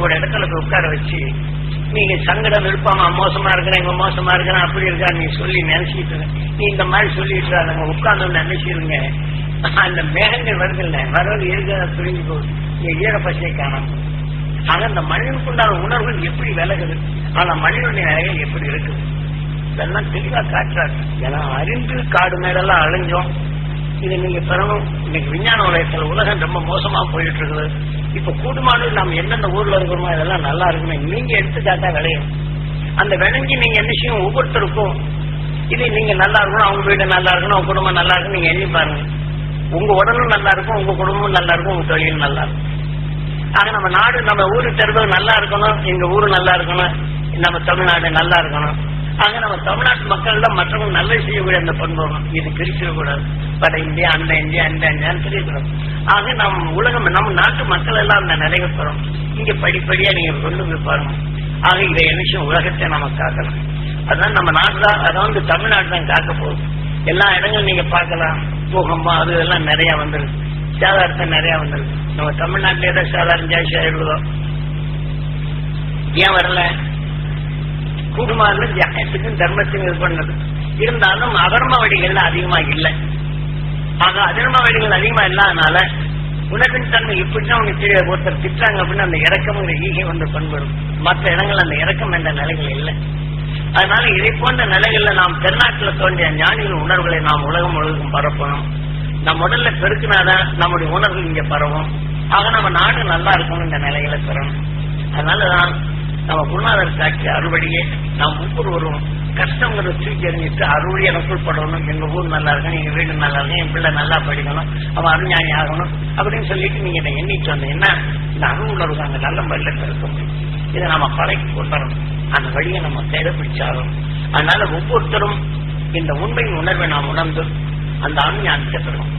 ஒரு இடத்துல உட்கார வச்சு நீங்க சங்கடம் விருப்பமா மோசமா இருக்கிறேன் இங்க மோசமா இருக்கிறேன் அப்படி இருக்கா நீ சொல்லி நினைச்சிட்டு நீ இந்த மாதிரி சொல்லிட்டு அங்க உட்கார்ந்து நினைச்சிருங்க. அந்த மேகங்கள் வருதில்ல வரது இருக்கிறத புரிஞ்சு போகுது. நீ ஈரப்பச்சை காணும். ஆக அந்த மனிதனுக்குண்டான உணர்வுகள் எப்படி விலகுது, ஆனா மனிதனுடைய நிலைகள் எப்படி இருக்குது இதெல்லாம் தெளிவா காட்டுறாரு. ஏன்னா அறிந்து காடு மேலெல்லாம் அழிஞ்சோம். இது நீங்க பெறணும். இன்னைக்கு விஞ்ஞான உலகத்துல உலகம் ரொம்ப மோசமா போயிட்டு இருக்குது. இப்ப கூடுமானது நம்ம எந்தெந்த ஊர்ல இருக்கிறோமோ இதெல்லாம் நல்லா இருக்குமே நீங்க எடுத்துக்காட்டா விளையும். அந்த விளைஞ்சி நீங்க என்ன செய்யும் ஒவ்வொருத்தருக்கும் இது நீங்க நல்லா இருக்கணும், அவங்க வீடு நல்லா இருக்கணும், அவங்க குடும்பம் நல்லா இருக்கும். நீங்க எண்ணி பாருங்க, உங்க உடலும் நல்லா இருக்கும், உங்க குடும்பமும் நல்லா இருக்கும், உங்க தொழிலும் நல்லா இருக்கும். ஆக நம்ம நாடு நம்ம ஊரு தெருவு நல்லா இருக்கணும், எங்க ஊரு நல்லா இருக்கணும், நம்ம தமிழ்நாடு நல்லா இருக்கணும். ஆக நம்ம தமிழ்நாட்டு மக்கள் தான் மற்றவங்க நல்லது செய்யக்கூடிய அந்த பண்பு இது பிரிச்சிடக்கூடாது. வட இந்தியா அந்த இந்தியா இந்த இந்தியான்னு தெரியக்கூடாது. ஆக நம் உலகம் நம்ம நாட்டு மக்கள் எல்லாம் அந்த நிலையை பெறும். இங்க படிப்படியா நீங்க கொண்டு போய் பாருங்க. ஆக இதை நினைச்சும் உலகத்தை நம்ம காக்கலாம். அதான் நம்ம நாடு தான், அதாவது தமிழ்நாடு தான் காக்க போகுது. எல்லா இடங்களும் நீங்க பார்க்கலாம், பூகம்பம் அது எல்லாம் நிறைய வந்துருக்கு, சாதாரணத்தை நிறைய வந்துருக்கு. நம்ம தமிழ்நாட்டிலே தான் சாதாரண ஜாஸ்தி ஆயிடுதோ, ஏன் வரல? குடும்பம் நியாயத்துக்கும் தர்மத்துக்கும் இது பண்ணது இருந்தாலும் அதர்ம வழிகள் அதிகமா இல்லை. ஆக அதர்ம வழிகள் அதிகமா இல்லாதனால உணவின் தன்மை இப்படிதான் அவங்க தெரிய ஒருத்தர் திட்டாங்க அப்படின்னு அந்த இறக்கம் ஈகை வந்து பண்படும். மற்ற இடங்கள் அந்த இறக்கம் என்ற நிலைகள் இல்லை. அதனால இதை போன்ற நிலைகள்ல நாம் தென்னாட்டில் தோன்றிய ஞானிகள் உணர்வுகளை நாம் உலகம் முழுவதும் பரப்பணும். நம் உடல்ல பெருக்கினாதான் நம்முடைய உணர்வு இங்க பரவும். ஆக நம்ம நாடு நல்லா இருக்கணும், இந்த நிலைகளை பெறணும். அதனாலதான் நம்ம குருநாதர் சாட்சி அறுவடியே நாம் ஒவ்வொருவரும் கஷ்டங்கிறத தூக்கி எறிஞ்சிட்டு அறுவடை எனக்குள் படணும். எங்க ஊர் நல்லா இருக்கணும், எங்க வீடு நல்லா இருக்கணும், என் பிள்ளை நல்லா படிக்கணும், அவன் அருஞானி ஆகணும் அப்படின்னு சொல்லிட்டு நீங்க இதை எண்ணிட்டு வந்த என்ன இந்த அருவுணர்வு அந்த நல்ல வழியில பெருக்க முடியும். இதை நம்ம பழக்கி கொண்டறணும். அந்த வழியை நம்ம கைப்பிடிச்சாலும். அதனால ஒவ்வொருத்தரும் இந்த உண்மையின் உணர்வை நாம் உணர்ந்து அந்த அருஞானத்தை பெறணும்.